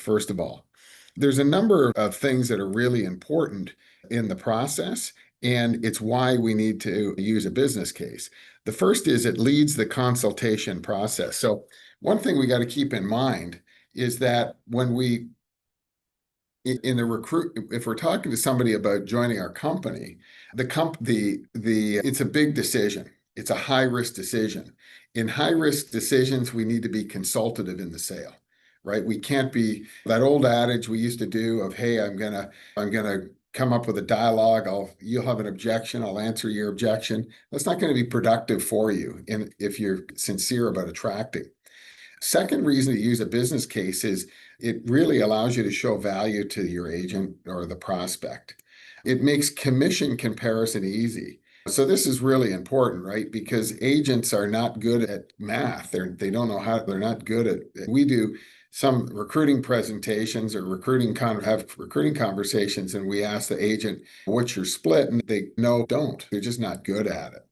first of all. There's a number of things that are really important in the process, and it's why we need to use a business case. The first is it leads the consultation process. So one thing we got to keep in mind is that when we in a recruit, if we're talking to somebody about joining our company, it's a big decision. It's a high risk decision. In high risk decisions, we need to be consultative in the sale, right? We can't be that old adage we used to do of, hey, I'm gonna come up with a dialogue. You'll have an objection. I'll answer your objection. That's not going to be productive for you, and if you're sincere about attracting. Second reason to use a business case is it really allows you to show value to your agent or the prospect. It makes commission comparison easy. So this is really important, right? Because agents are not good at math. They don't know how, they're not good at, we do some recruiting presentations or have recruiting conversations, and we ask the agent, what's your split? And they don't. They're just not good at it.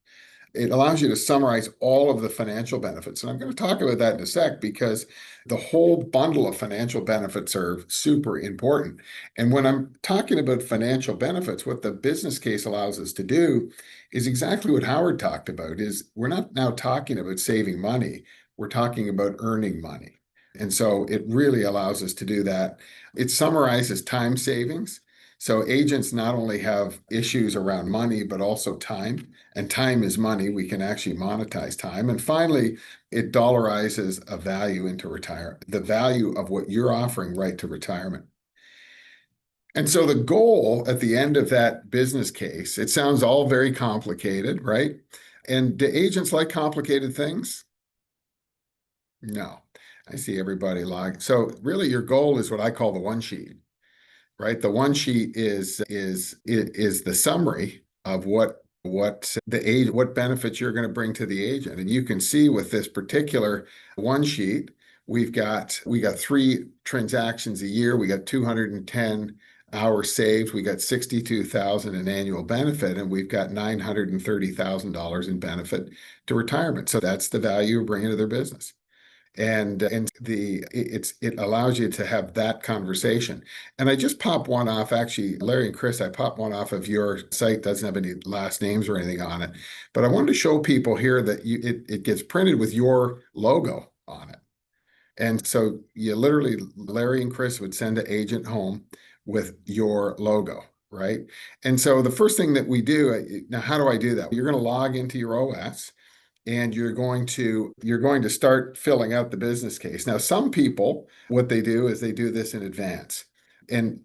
It allows you to summarize all of the financial benefits. And I'm going to talk about that in a sec because the whole bundle of financial benefits are super important. And when I'm talking about financial benefits, what the business case allows us to do is exactly what Howard talked about, is we're not now talking about saving money. We're talking about earning money. And so it really allows us to do that. It summarizes time savings. So agents not only have issues around money, but also time, and time is money. We can actually monetize time. And finally, it dollarizes a value into retirement, the value of what you're offering right to retirement. And so the goal at the end of that business case, it sounds all very complicated, right? And do agents like complicated things? No. I see everybody like, so really your goal is what I call the one sheet. Right, the one sheet is the summary of what benefits you're going to bring to the agent, and you can see with this particular one sheet, we got 3 transactions a year, we got 210 hours saved, we got 62,000 in annual benefit, and we've got $930,000 in benefit to retirement. So that's the value of bringing to their business. And it allows you to have that conversation. And I just popped one off, actually, Larry and Chris, I popped one off of your site, doesn't have any last names or anything on it, but I wanted to show people here that it gets printed with your logo on it. And so you literally, Larry and Chris would send an agent home with your logo, right? And so the first thing that we do, now how do I do that? You're going to log into your OS, and you're going to start filling out the business case. Now, some people, what they do is they do this in advance. And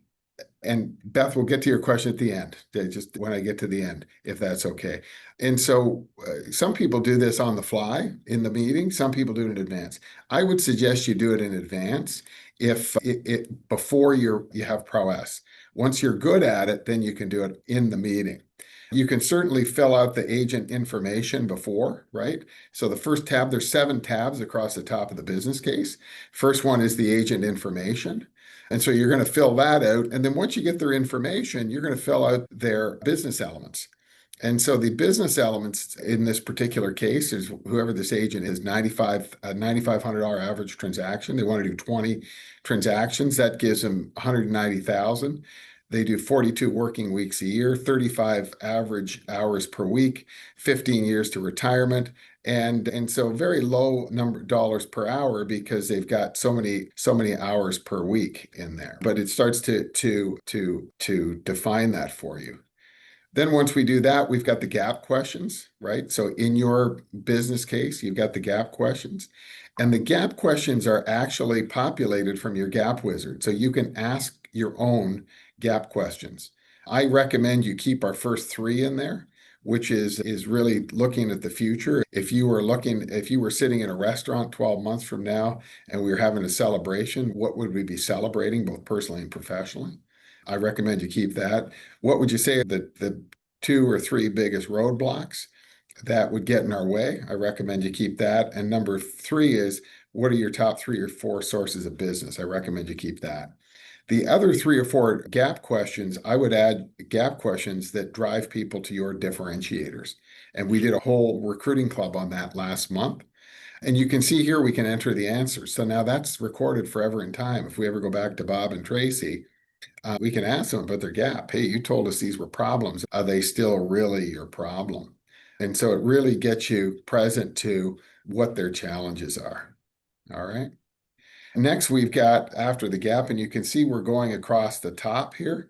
Beth, we'll get to your question at the end, just when I get to the end, if that's okay. And so some people do this on the fly in the meeting. Some people do it in advance. I would suggest you do it in advance if before you have prowess. Once you're good at it, then you can do it in the meeting. You can certainly fill out the agent information before, right? So the first tab, there's 7 tabs across the top of the business case. First one is the agent information. And so you're going to fill that out. And then once you get their information, you're going to fill out their business elements. And so the business elements in this particular case is whoever this agent is, $9,500 average transaction. They want to do 20 transactions. That gives them 190,000. They do 42 working weeks a year, 35 average hours per week, 15 years to retirement. And so very low number of dollars per hour because they've got so many hours per week in there. But it starts to define that for you. Then once we do that, we've got the gap questions, right? So in your business case, you've got the gap questions. And the gap questions are actually populated from your gap wizard. So you can ask your own gap questions. I recommend you keep our first 3 in there, which is really looking at the future. If you were sitting in a restaurant 12 months from now and we were having a celebration, what would we be celebrating, both personally and professionally? I recommend you keep that. What would you say are the 2 or 3 biggest roadblocks that would get in our way? I recommend you keep that. And number 3 is, what are your top 3 or 4 sources of business? I recommend you keep that. The other 3 or 4 gap questions, I would add gap questions that drive people to your differentiators. And we did a whole recruiting club on that last month. And you can see here we can enter the answers. So now that's recorded forever in time. If we ever go back to Bob and Tracy, we can ask them about their gap. Hey, you told us these were problems. Are they still really your problem? And so it really gets you present to what their challenges are. All right. Next, we've got after the gap, and you can see we're going across the top here.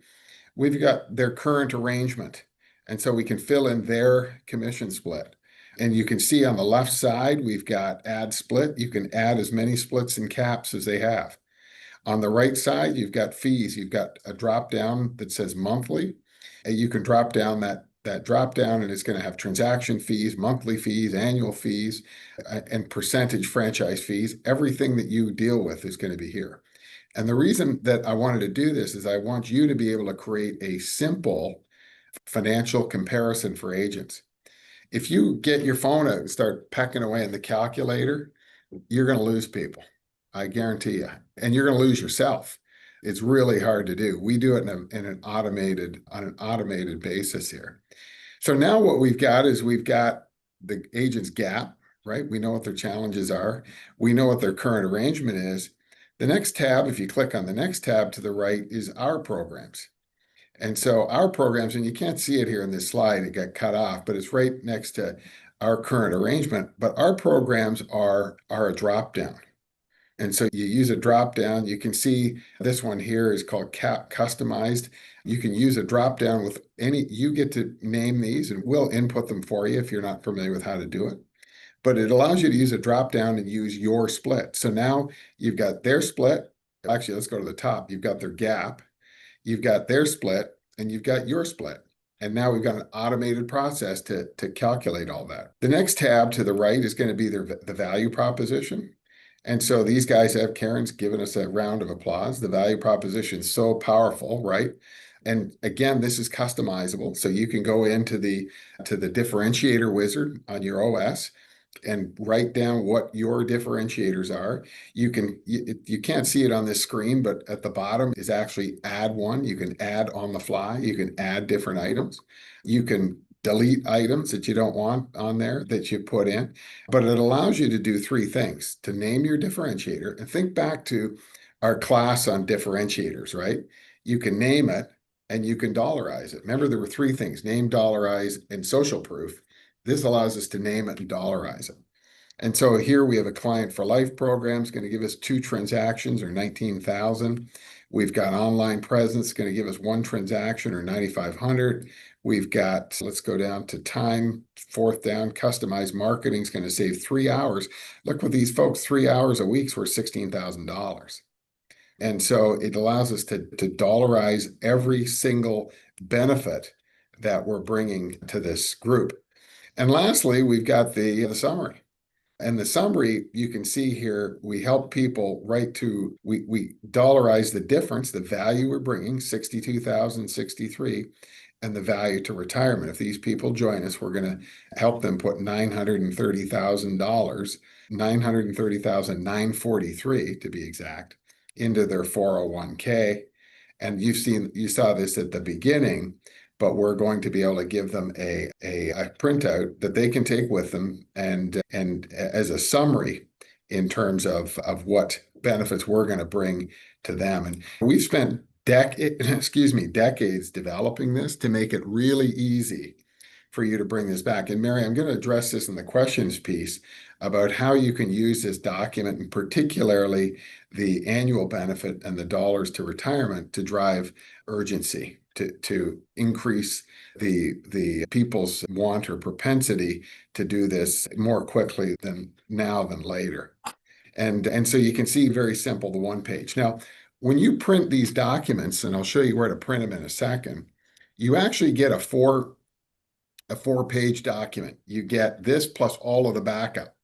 We've got their current arrangement. And so we can fill in their commission split. And you can see on the left side, we've got add split. You can add as many splits and caps as they have. On the right side, you've got fees. You've got a drop down that says monthly. And you can drop down that drop down, and it's going to have transaction fees, monthly fees, annual fees, and percentage franchise fees. Everything that you deal with is going to be here. And the reason that I wanted to do this is I want you to be able to create a simple financial comparison for agents. If you get your phone out and start pecking away in the calculator, you're going to lose people. I guarantee you. And you're going to lose yourself. It's really hard to do. We do it on an automated basis here. So now what we've got is we've got the agent's gap, right? We know what their challenges are. We know what their current arrangement is. The next tab, if you click on the next tab to the right, is our programs. And so our programs, and you can't see it here in this slide, it got cut off, but it's right next to our current arrangement. But our programs are a drop down. And so you use a drop down. You can see this one here is called customized. You can use a drop down with any, you get to name these and we'll input them for you if you're not familiar with how to do it. But it allows you to use a drop down and use your split. So now you've got their split. Actually, let's go to the top. You've got their gap, you've got their split, and you've got your split. And now we've got an automated process to calculate all that. The next tab to the right is going to be the value proposition. And so these guys have, Karen's given us a round of applause. The value proposition is so powerful, right? And again, this is customizable. So you can go into the differentiator wizard on your OS and write down what your differentiators are. You can't see it on this screen, but at the bottom is actually add one. You can add on the fly. You can add different items. You can delete items that you don't want on there that you put in, but it allows you to do three things: to name your differentiator. And think back to our class on differentiators, right? You can name it and you can dollarize it. Remember, there were three things: name, dollarize, and social proof. This allows us to name it and dollarize it. And so here we have a client for life program. It's going to give us 2 transactions or 19,000. We've got online presence going to give us 1 transaction or 9,500. We've got, let's go down to time, 4th down, customized marketing is going to save 3 hours. Look with these folks, 3 hours a week's worth $16,000. And so it allows us to dollarize every single benefit that we're bringing to this group. And lastly, we've got the summary. And the summary, you can see here, we help people we dollarize the difference, the value we're bringing, 62,063, and the value to retirement. If these people join us, we're going to help them put $930,000, 930,943 to be exact, into their 401k. And you saw this at the beginning, but we're going to be able to give them a printout that they can take with them and as a summary in terms of what benefits we're going to bring to them. And we've spent decades developing this to make it really easy for you to bring this back. And Mary, I'm going to address this in the questions piece about how you can use this document, and particularly the annual benefit and the dollars to retirement, to drive urgency, to increase the people's want or propensity to do this more quickly than later. And so you can see very simple, the one page. Now, when you print these documents, and I'll show you where to print them in a second, you actually get a 4-page document. You get this plus all of the backup.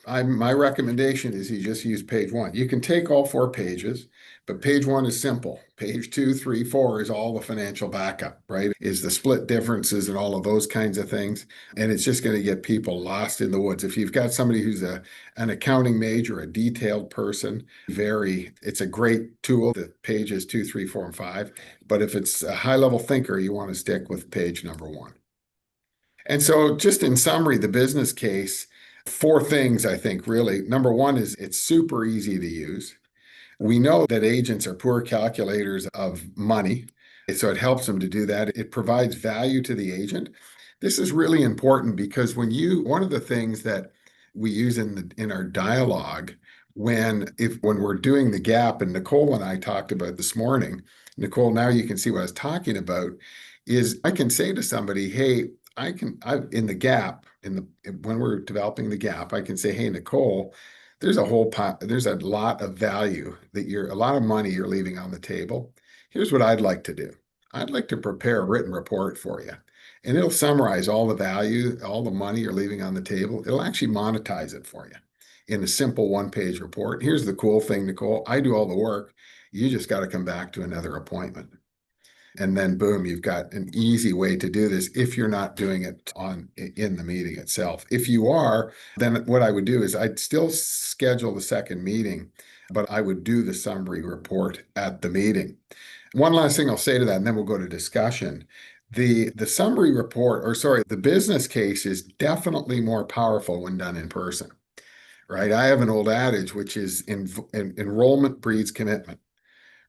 My recommendation is you just use page 1. You can take all 4 pages, but page 1 is simple. Page 2, 3, 4 is all the financial backup, right? Is the split differences and all of those kinds of things. And it's just going to get people lost in the woods. If you've got somebody who's an accounting major, a detailed person, it's a great tool, the pages 2, 3, 4, and 5. But if it's a high-level thinker, you want to stick with page number 1. And so just in summary, the business case, Four things I think really. Number one is it's super easy to use. We know that agents are poor calculators of money, so it helps them to do that. It provides value to the agent. This is really important because one of the things that we use in our dialogue when we're doing the gap, and Nicole and I talked about this morning, Nicole, now you can see what I was talking about, is I can say to somebody, hey, I in the gap, when we're developing the gap, I can say, hey, Nicole, there's a lot of value a lot of money you're leaving on the table. Here's what I'd like to do. I'd like to prepare a written report for you. And it'll summarize all the value, all the money you're leaving on the table. It'll actually monetize it for you in a simple one-page report. Here's the cool thing, Nicole. I do all the work. You just got to come back to another appointment. And then boom, you've got an easy way to do this if you're not doing it in the meeting itself. If you are, then what I would do is I'd still schedule the second meeting, but I would do the summary report at the meeting. One last thing I'll say to that, and then we'll go to discussion. The summary report, or sorry, the business case is definitely more powerful when done in person, right? I have an old adage, which is enrollment breeds commitment,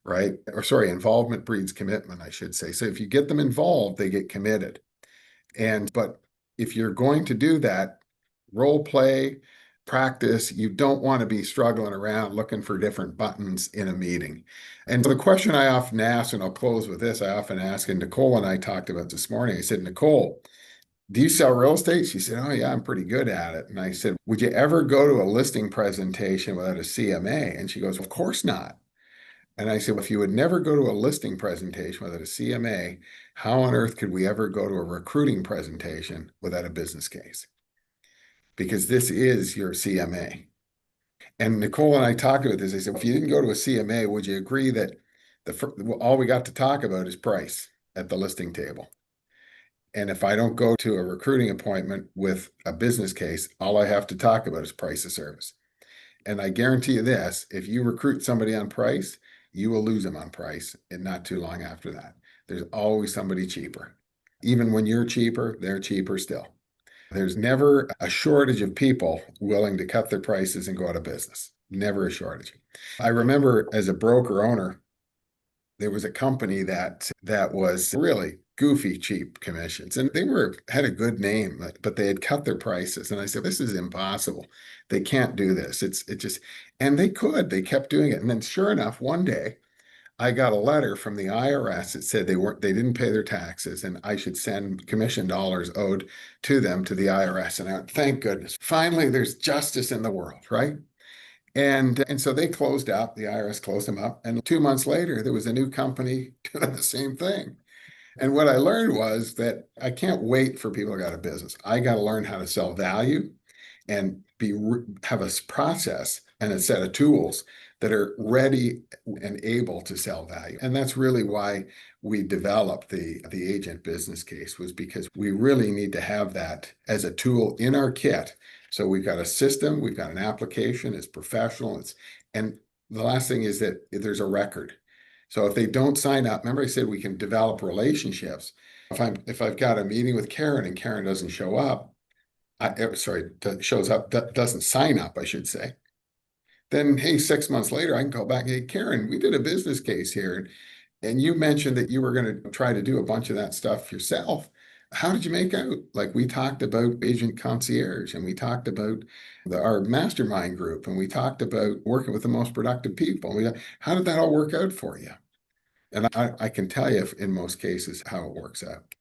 right? Or sorry, involvement breeds commitment, I should say. So if you get them involved, they get committed. But if you're going to do that, role play, practice, you don't want to be struggling around looking for different buttons in a meeting. And so the question I often ask, and I'll close with this, I often ask, and Nicole and I talked about this morning, I said, Nicole, do you sell real estate? She said, oh, yeah, I'm pretty good at it. And I said, would you ever go to a listing presentation without a CMA? And she goes, of course not. And I said, well, if you would never go to a listing presentation without a CMA, how on earth could we ever go to a recruiting presentation without a business case? Because this is your CMA. And Nicole and I talked about this. I said, if you didn't go to a CMA, would you agree that all we got to talk about is price at the listing table? And if I don't go to a recruiting appointment with a business case, all I have to talk about is price of service. And I guarantee you this, if you recruit somebody on price, you will lose them on price and not too long after that. There's always somebody cheaper. Even when you're cheaper, they're cheaper still. There's never a shortage of people willing to cut their prices and go out of business. Never a shortage. I remember as a broker owner, there was a company that was really goofy cheap commissions, and they had a good name, but they had cut their prices. And I said, this is impossible. They can't do this. And they kept doing it. And then sure enough, one day I got a letter from the IRS that said they didn't pay their taxes and I should send commission dollars owed to them to the IRS. And I went, thank goodness. Finally, there's justice in the world, right? And so they closed up, the IRS closed them up. And 2 months later, there was a new company doing the same thing. And what I learned was that I can't wait for people to go out of business. I got to learn how to sell value and have a process and a set of tools that are ready and able to sell value. And that's really why we developed the agent business case, was because we really need to have that as a tool in our kit. So we've got a system, we've got an application, it's professional, and the last thing is that there's a record. So if they don't sign up, remember I said we can develop relationships. If I've got a meeting with Karen and Karen doesn't show up, doesn't sign up, I should say. Then, hey, 6 months later, I can call back. Hey, Karen, we did a business case here, and you mentioned that you were going to try to do a bunch of that stuff yourself. How did you make out? Like we talked about agent concierge, and we talked about our mastermind group, and we talked about working with the most productive people. How did that all work out for you? And I can tell you in most cases how it works out.